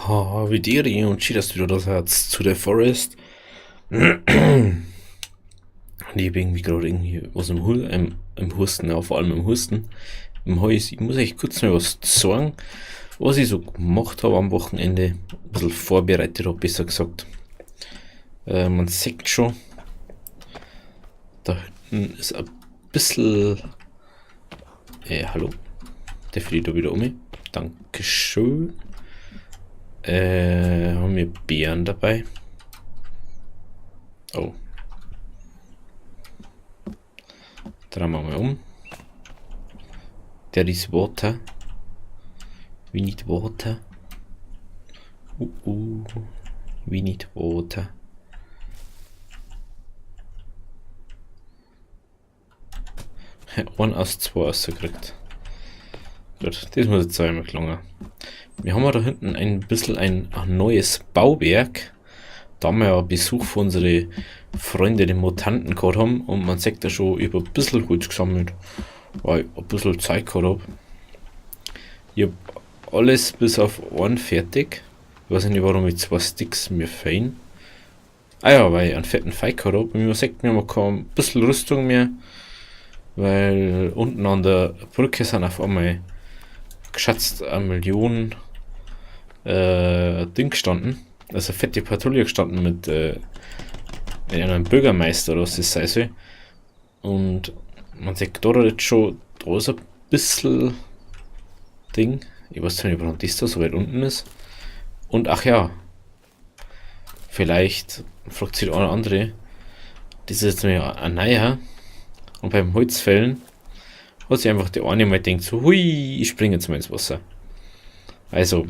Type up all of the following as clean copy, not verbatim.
Oh, wie Deri und schön, dass du wieder da seid zu der Forest. Und ich bin irgendwie gerade irgendwie aus dem im Husten, ja, vor allem im Husten, im Hals. Ich muss echt kurz mal was sagen, was ich so gemacht habe am Wochenende. Ein bisschen vorbereitet habe, besser gesagt. Man sieht schon, da hinten ist ein bisschen. Hallo? Der fliegt da wieder um mich. Dankeschön. Haben wir Beeren dabei? Oh. Drehen wir mal um. There is water. We need water. We need water. Ein aus zwei rausgekriegt. Gut, das muss jetzt zweimal gelungen. Wir haben da hinten ein bisschen ein neues Bauwerk. Da haben wir ja Besuch von unseren Freunden, den Mutanten, gehabt haben. Und man sieht da schon über ein bisschen Holz gesammelt, weil ich ein bisschen Zeit gehabt habe. Ich habe alles bis auf einen fertig. Ich weiß nicht, warum ich zwei Sticks mir fehlen. Ah ja, weil ich einen fetten Fight gehabt habe. Und man sieht, wir haben kein bisschen Rüstung mehr. Weil unten an der Brücke sind auf einmal geschätzt 1 Million Ding gestanden. Also fette Patrouille gestanden mit einem Bürgermeister oder was das sei soll. Und man sieht da jetzt schon, da ist ein bisschen Ding. Ich weiß nicht, warum das da so weit unten ist. Und ach ja, vielleicht fragt sich der eine oder andere, das ist jetzt mal ein neuer. Und beim Holzfällen hat sich einfach der eine mal denkt so, hui, ich springe jetzt mal ins Wasser. Also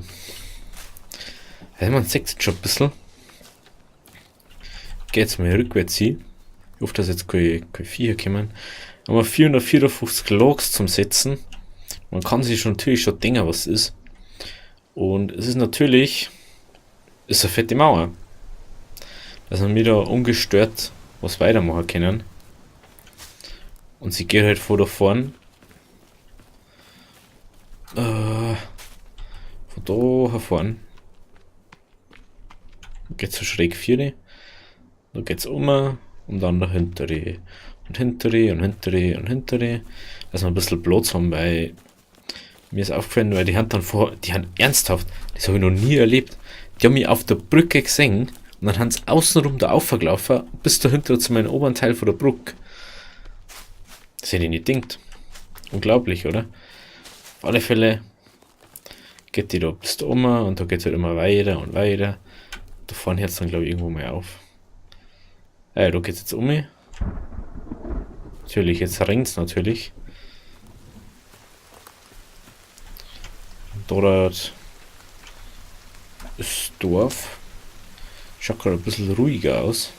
man sieht jetzt schon ein bisschen. Geht jetzt mal rückwärts hin. Ich hoffe, dass jetzt keine Viecher kommen. Aber 454 Logs zum Setzen. Man kann sich schon natürlich schon denken, was es ist. Und es ist natürlich eine fette Mauer. Dass wir wieder ungestört was weitermachen können. Und sie geht halt vor da vorn. Von da hervorn. Geht's so schräg vier. Da geht's um und dann der hintere. Und hintere und hintere und hintere. Dass wir ein bisschen Platz haben, weil mir ist aufgefallen, weil die haben dann die haben ernsthaft, das habe ich noch nie erlebt, die haben mich auf der Brücke gesehen und dann haben sie außenrum da aufgelaufen bis dahinter zu meinem oberen Teil von der Brücke. Das hätte ich nicht gedacht. Unglaublich, oder? Auf alle Fälle geht die da bis da und da geht es halt immer weiter und weiter. Da vorne hört es dann, glaube ich, irgendwo mal auf. Da geht es jetzt um. Natürlich, jetzt ringt es natürlich. Dort ist Dorf. Schaut gerade ein bisschen ruhiger aus.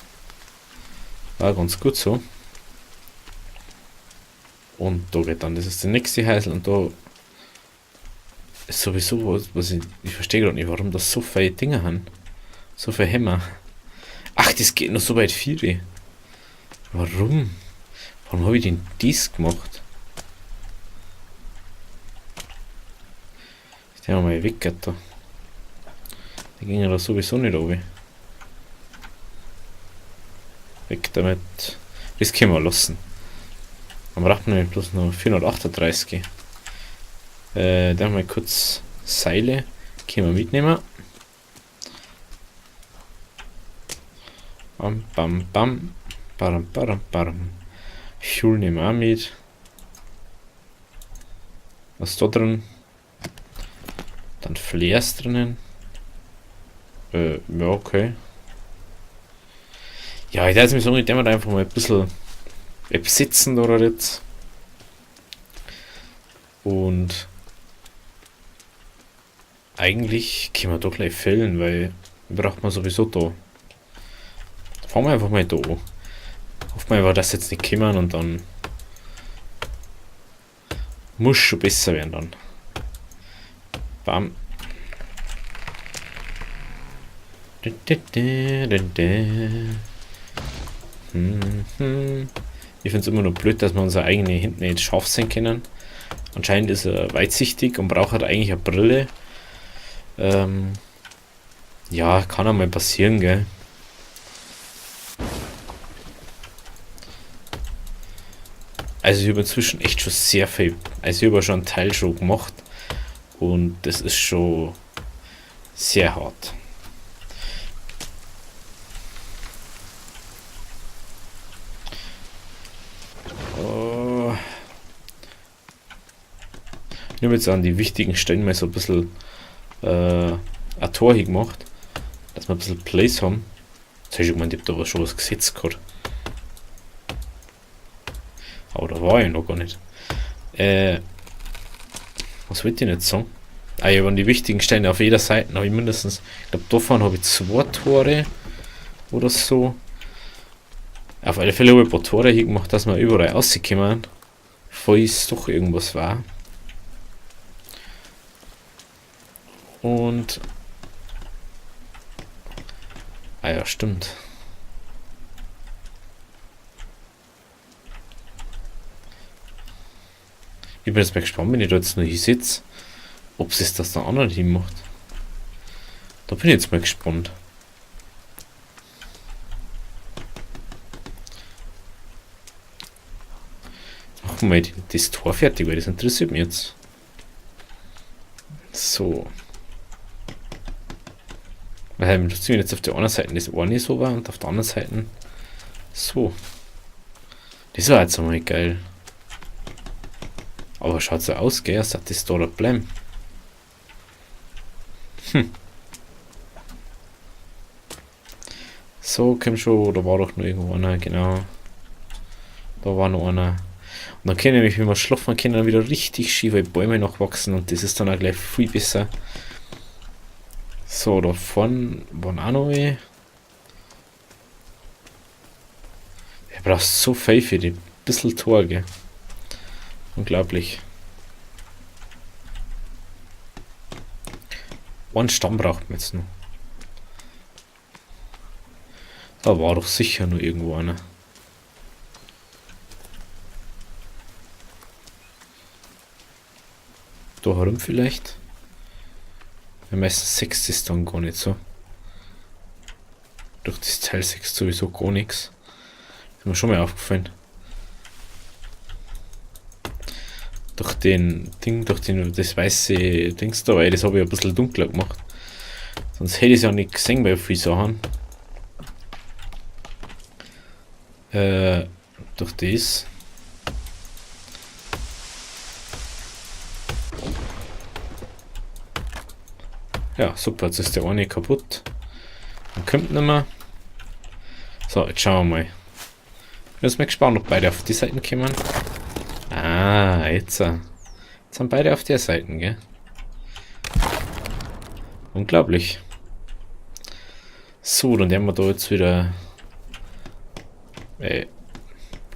War ganz gut so. Und da geht dann, das ist der nächste Häusl und da ist sowieso was ich verstehe gerade nicht, warum das so viele Dinge haben. So viele Hämmer. Ach, das geht noch so weit viel. Warum? Warum habe ich denn dies gemacht? Ich denke mal weg, da. Die gingen da sowieso nicht runter. Weg damit. Das können wir lassen. Dann braucht man bloß noch 438. Dann mal kurz Seile. Können wir mitnehmen. Bam, bam, bam. Baram, baram, baram. Schul nehmen wir auch mit. Was ist da drin? Dann Flares drinnen. Ja, okay. Ja, ich dachte mir so, ich denke einfach mal ein bisschen besitzen oder jetzt. Und eigentlich können wir doch gleich fällen, weil braucht man sowieso da. Fahren wir einfach mal da. Hoffen wir einfach, dass jetzt nicht kommen und dann muss schon besser werden dann. Bam. Ich finde es immer noch blöd, dass wir unsere eigene hinten nicht scharf sehen können. Anscheinend ist er weitsichtig und braucht halt eigentlich eine Brille. Ja, kann einmal passieren, gell. Also ich habe inzwischen echt schon sehr viel, also ich habe schon einen Teil schon gemacht und das ist schon sehr hart. Oh. Ich habe jetzt an die wichtigen Stellen mal so ein bisschen ein Tor hier gemacht, dass wir ein bisschen Place haben. Jetzt habe ich gemeint, ich habe da aber schon was gesetzt gehabt. Aber da war ich noch gar nicht. Was wollte ich jetzt sagen? Ah, ich habe an die wichtigen Stellen auf jeder Seite habe ich mindestens, ich glaube davon habe ich 2 Tore oder so. Auf alle Fälle habe ich ein paar Tore hier gemacht, dass wir überall rauskommen, falls doch irgendwas war. Und ah ja, stimmt. Ich bin jetzt mal gespannt, wenn ich da jetzt noch hier sitze, ob es das dann anderen Team macht. Da bin ich jetzt mal gespannt. Machen wir mal das Tor fertig, weil das interessiert mich jetzt. So. Weil wir ziehen jetzt auf der einen Seite das eine so war und auf der anderen Seite so. Das war jetzt einmal geil. Aber schaut so aus, gell, als das da bleiben. So, komm schon, da war doch noch irgendwo einer, genau. Da war noch einer. Und dann können nämlich, wenn wir schlafen, können dann wieder richtig schiefe Bäume nachwachsen und das ist dann auch gleich viel besser. So, da vorne waren auch noch welche. Er braucht so viel für die bisschen Tor, gell. Unglaublich. Einen Stamm braucht man jetzt noch. Da war doch sicher nur irgendwo einer. Da herum vielleicht. Ja, meistens 6 ist dann gar nicht so. Durch das Teil 6 sowieso gar nichts. Ist mir schon mal aufgefallen. Durch das weiße Dings da, weil das habe ich ein bisschen dunkler gemacht. Sonst hätte ich es ja nicht gesehen bei vielen Sachen. Durch das. Ja, super, jetzt ist der eine kaputt. Dann kommt nicht mehr. So, jetzt schauen wir mal. Ich bin jetzt mal gespannt, ob beide auf die Seiten kommen. Ah, jetzt. Jetzt sind beide auf der Seite, gell? Unglaublich. So, dann werden wir da jetzt wieder.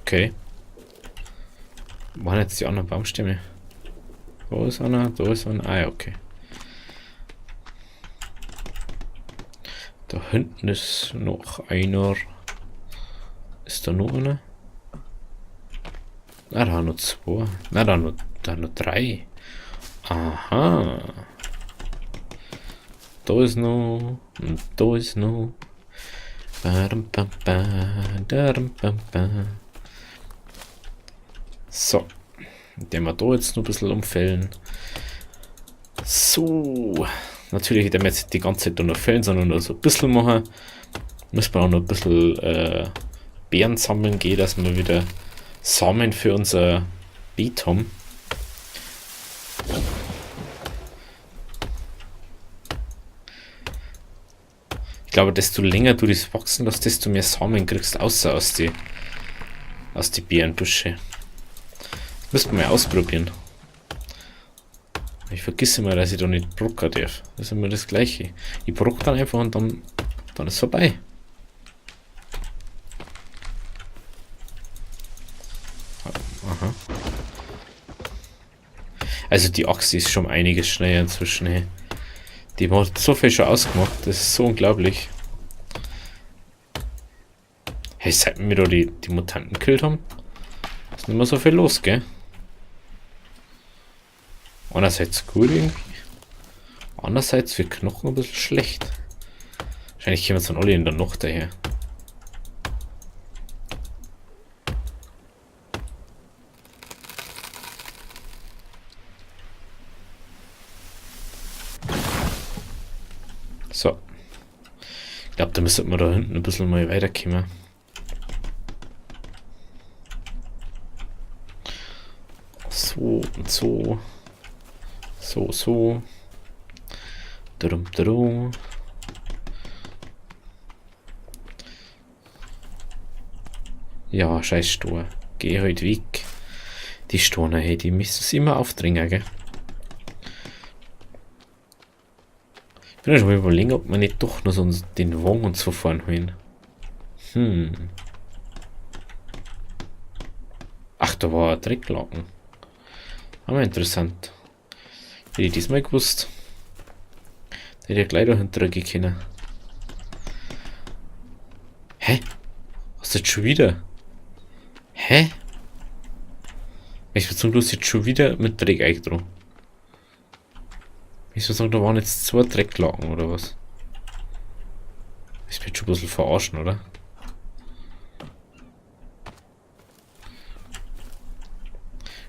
Okay. Wo waren jetzt die anderen Baumstämme? Da ist einer, da ist einer. Ah ja, okay. Da hinten ist noch einer. Ist da noch einer? Ah, da noch 2. Na, da noch 3. Aha. Da ist noch. Und da ist noch. So. Den wir da jetzt noch ein bisschen umfällen. So. Natürlich hätten wir jetzt die ganze Zeit noch fällen, sondern nur so ein bisschen machen. Müssen wir auch noch ein bisschen Beeren sammeln gehen, dass wir wieder Samen für unser Beet haben. Ich glaube, desto länger du das wachsen lässt, desto mehr Samen kriegst, außer aus die Beerenbüsche. Müssen wir mal ausprobieren. Ich vergesse immer, dass ich da nicht brocken darf. Das ist immer das Gleiche. Ich brock dann einfach und dann ist es vorbei. Aha. Also die Achse ist schon einiges schneller inzwischen. Hey. Die hat so viel schon ausgemacht. Das ist so unglaublich. Hey, seit wir da die Mutanten gekillt haben, ist nicht mehr so viel los, gell? Einerseits gut irgendwie. Andererseits für Knochen ein bisschen schlecht. Wahrscheinlich kommen wir dann alle in der Nacht daher. So. Ich glaube, da müsste man da hinten ein bisschen mal weiterkommen. So und so. So. Darum. Ja, scheiß Stor. Geh halt weg. Die Storner, hey, die müssen es immer aufdringen, gell? Ich bin ja schon mal überlegen, ob wir nicht doch noch so den Wagen und so fahren holen. Ach, da war ein Drecklaken. Aber interessant. Hätte ich diesmal gewusst. Der hätte gleich dahinter gehen können. Hä? Was ist jetzt schon wieder? Hä? Ich würde sagen, du hast jetzt schon wieder mit Dreck eingetragen. Ich würde sagen, da waren jetzt 2 Drecklaken oder was? Ich bin schon ein bisschen verarschen, oder?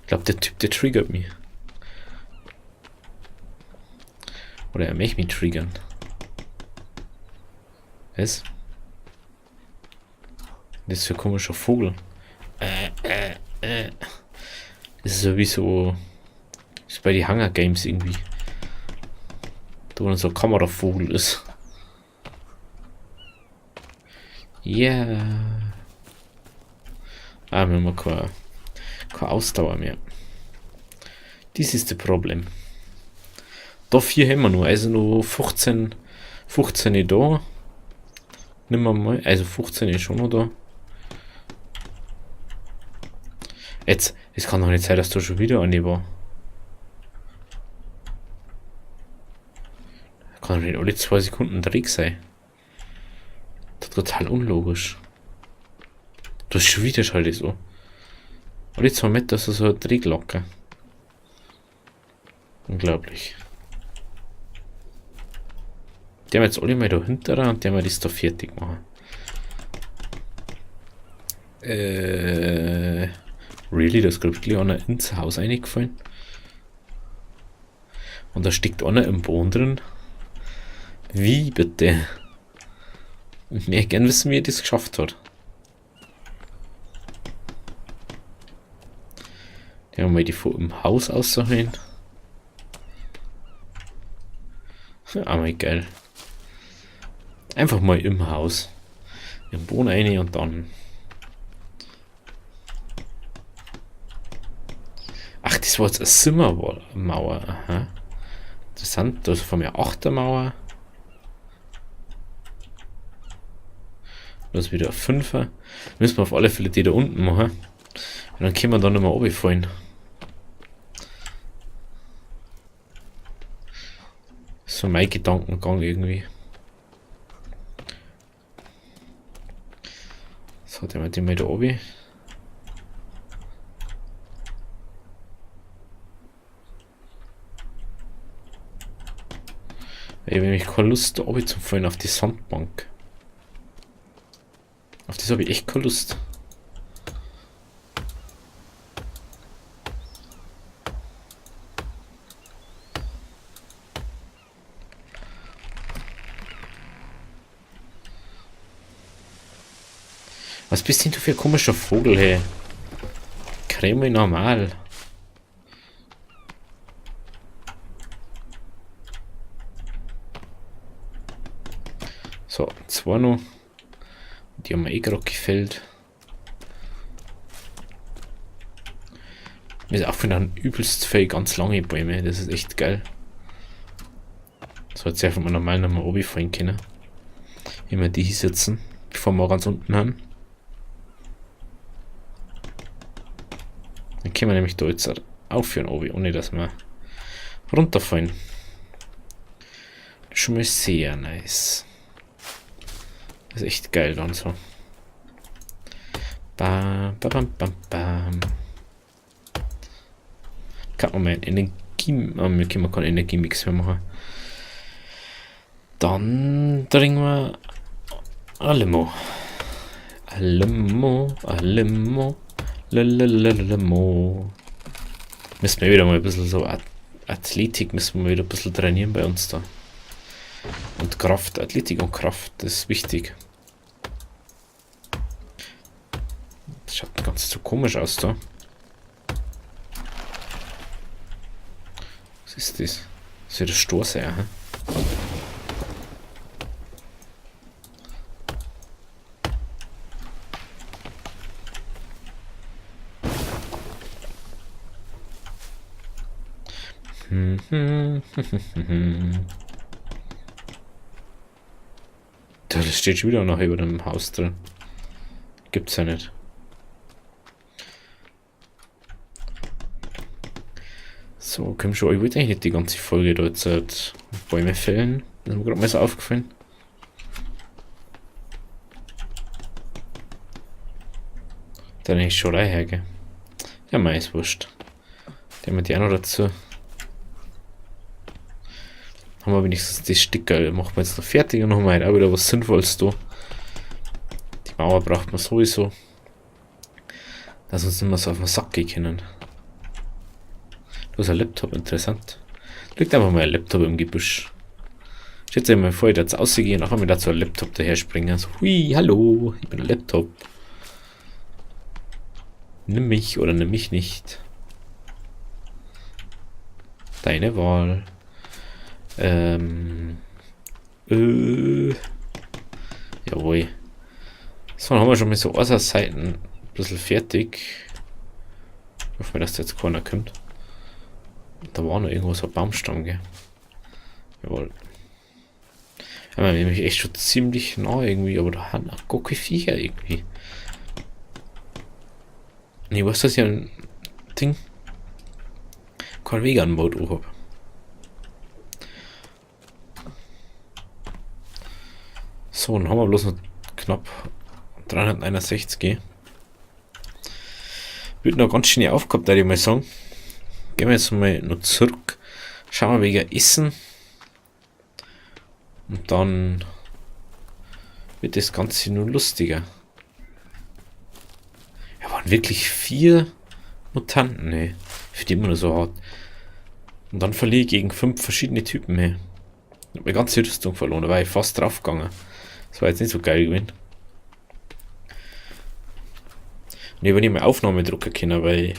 Ich glaube, der Typ, der triggert mich. Oder er möchte mich triggern. Was? Das ist für ein komischer Vogel. Das ist ja wie so. Das ist bei den Hunger Games irgendwie. Da wo so ein Kameravogel ist. Ja. Yeah. Ah, wir haben keine Ausdauer mehr. Das ist das Problem. Da 4 haben wir nur, also noch 15 da. Nehmen wir mal, also 15 ist schon noch da. Jetzt, es kann doch nicht sein, dass da schon wieder eine war. Kann doch nicht alle 2 Sekunden Dreck sein. Das ist total unlogisch. Das ist schon wieder halt so. Alle 2 Meter ist so ein Dreck locker. Unglaublich. Der haben jetzt alle mal da hinter und der mal das da fertig machen. Really? Da ist glaube ich einer ins Haus reingefallen. Und da steckt einer im Boden drin. Wie bitte? Ich möchte gerne wissen, wie er das geschafft hat. Der haben wir die vor im Haus auszuholen. Aber geil. Einfach mal im Haus. Im Boden rein und dann. Ach, das war jetzt eine Zimmermauer. Aha. Interessant. Da ist von mir 8er Mauer. Das ist wieder ein 5er. Müssen wir auf alle Fälle die da unten machen. Und dann können wir da nicht mehr runterfallen. So mein Gedankengang irgendwie. So, der mit dem mal da oben. Ich habe nämlich keine Lust, da oben zu fallen auf die Sandbank. Auf das habe ich echt keine Lust. Was bist denn du für ein komischer Vogel, hey? Creme normal. So, 2 noch. Die haben mir eh gerade gefällt. Mir ist aufgenommen, übelst viele ganz lange Bäume. Das ist echt geil. So, jetzt einfach mal normal nochmal oben fallen können. Immer die hier sitzen, bevor wir ganz unten haben. Dann können wir nämlich da jetzt aufhören oben, ohne dass wir runterfallen. Das ist schon mal sehr nice. Das ist echt geil dann so. Bam. Kann man mal Energie. Wir können keine Energiemix mehr machen. Dann trinken wir ein Limo. Ein Limo, ein Limo, Limo. Müssen wir wieder mal ein bisschen so Athletik müssen wir wieder ein bisschen trainieren bei uns da. Und Kraft, Athletik und Kraft, das ist wichtig. Das schaut ganz so komisch aus da. Was ist das? Das ist ja der Stoßeier, hä? Das steht schon wieder noch über dem Haus drin. Gibt's ja nicht. So, komm schon, ich wollte eigentlich nicht die ganze Folge da jetzt Bäume fällen. Das ist mir gerade mal so aufgefallen. Dann ist schon hergehen. Ja, mei, ist wurscht. Nehmen wir die auch noch dazu. Haben wir wenigstens das Sticker, machen wir jetzt noch fertig und haben wir halt auch wieder was Sinnvolles da. Die Mauer braucht man sowieso. Dass uns nicht mehr so auf den Sack gehen können. Da ist ein Laptop, interessant. Liegt einfach mal ein Laptop im Gebüsch. Stellt euch mal vor, ich jetzt rausgehe und nachher mir dazu ein Laptop daher springen. So, hui, hallo, ich bin ein Laptop. Nimm mich oder nimm mich nicht. Deine Wahl. Jawohl. So, dann haben wir schon mal so Seiten ein bisschen fertig. Ich hoffe, dass da jetzt keiner kommt. Da war noch irgendwo so ein Baumstamm, gell? Jawohl. Ja, man nämlich echt schon ziemlich nah irgendwie, aber da hat noch gar keine Viecher irgendwie. Nee, was ist das hier ein Ding? Kein Vegan-Mode auch hab. So, dann haben wir bloß noch knapp 361. Wird noch ganz schön aufgehabt, würde ich mal sagen. Gehen wir jetzt mal noch zurück. Schauen wir wegen Essen. Und dann wird das Ganze nur lustiger. Ja, waren wirklich 4 Mutanten, ne? Für die immer so hart. Und dann verliere ich gegen 5 verschiedene Typen, ne? Ich habe meine ganze Rüstung verloren, da war ich fast draufgegangen. Das war jetzt nicht so geil gewesen. Und ich habe nicht mehr Aufnahme drucken können, weil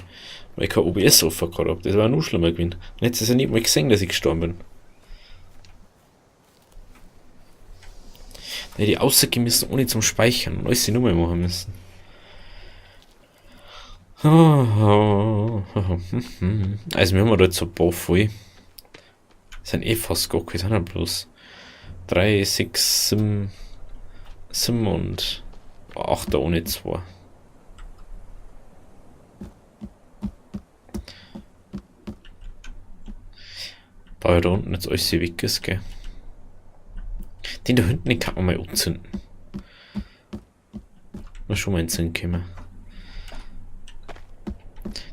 ich kein OBS offen gehabt habe. Das war noch schlimmer gewesen. Und jetzt ist ja nicht mal gesehen, dass ich gestorben bin. Da hätte ich rausgehen müssen, ohne zum Speichern und alles die Nummer machen müssen. Also wir haben da jetzt so ein paar voll. Das sind eh fast gar keine, sind bloß 3, 6, 7 und 8 ohne 2. Da da unten jetzt alles weg ist, gell. Den da hinten, den kann man mal anzünden. Mal schon mal in den Sinn kommen.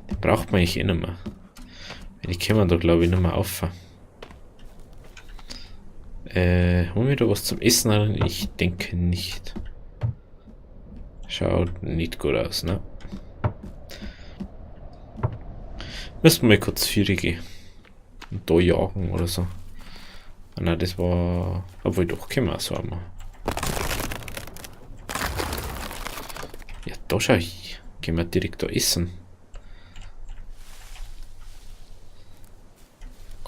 Den braucht man eigentlich eh nicht mehr. Die können da glaube ich nicht mehr auf. Haben wir da was zum Essen? Ich denke nicht. Schaut nicht gut aus, ne? Müssen wir mal kurz 4 gehen. Und da jagen oder so. Ah, nein, das war. Obwohl doch, können wir so einmal. Ja, da schau ich. Gehen wir direkt da essen.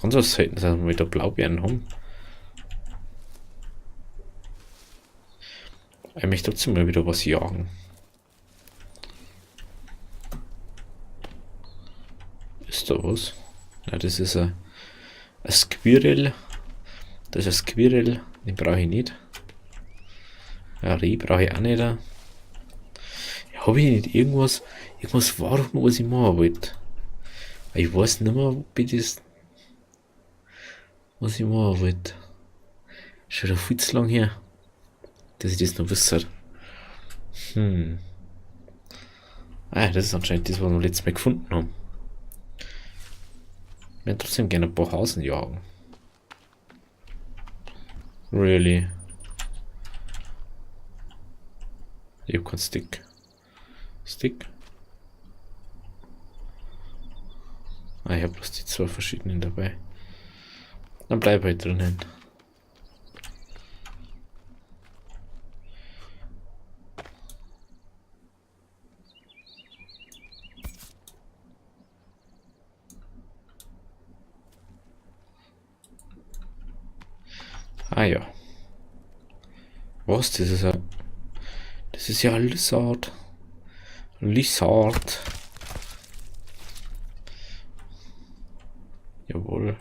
Ganz was selten, dass wir wieder Blaubeeren haben. Ich möchte trotzdem mal wieder was jagen. Ist da was? Ja, das ist ein Squirrel. Das ist ein Squirrel. Den brauche ich nicht. Ja, Reh brauche ich auch nicht. Ja, habe ich nicht irgendwas war doch noch, was ich machen wollte. Ich weiß nicht mehr, ob ich das, was ich machen wollte. Schon wieder viel zu lang her, dass ich das noch wüsste. Ah, das ist anscheinend das, was wir letztes Mal gefunden haben. Wir werden trotzdem gerne ein paar Hasen jagen. Really? Ich hab keinen Stick. Stick? Ah, ich hab bloß die 2 verschiedenen dabei. Dann bleib halt drinnen. Ah ja. Was? Das ist ja ein Lizard. Lizard. Jawohl.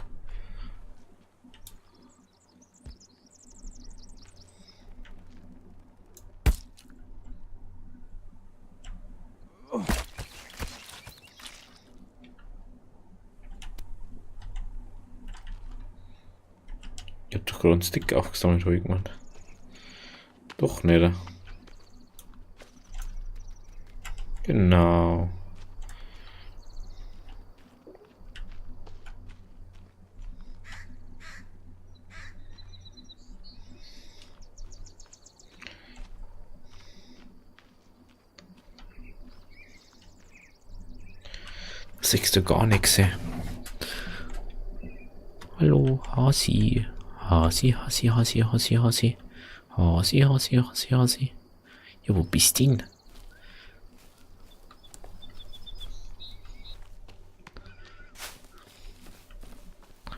Ich hab doch gerade einen Stick aufgesammelt, habe ich gemeint. Doch nicht. Genau. Siehst du gar nichts. Hallo, Hasi. Hasi, Hasi, Hasi, Hasi, Hasi. Hasi, Hasi, Hasi, Hasi. Ja, wo bist du denn?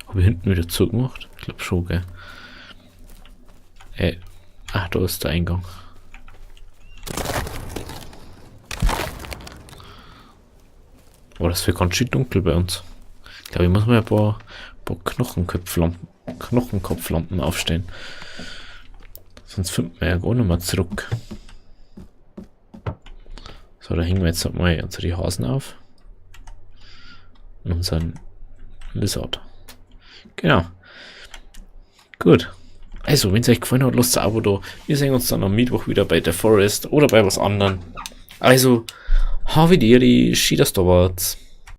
Habe ich hinten wieder zugemacht? Ich glaube schon, gell? Ach, da ist der Eingang. Oh, das wird ganz schön dunkel bei uns. Ich glaube, ich muss mal ein paar Knochenkopflampen aufstellen. Sonst finden wir ja gar nicht mehr zurück. So, da hängen wir jetzt mal unsere Hasen auf. Und unseren Lizard. Genau. Gut. Also, wenn es euch gefallen hat, lasst ein Abo da. Wir sehen uns dann am Mittwoch wieder bei The Forest oder bei was anderem. Also, habe die, schön, dass du warst.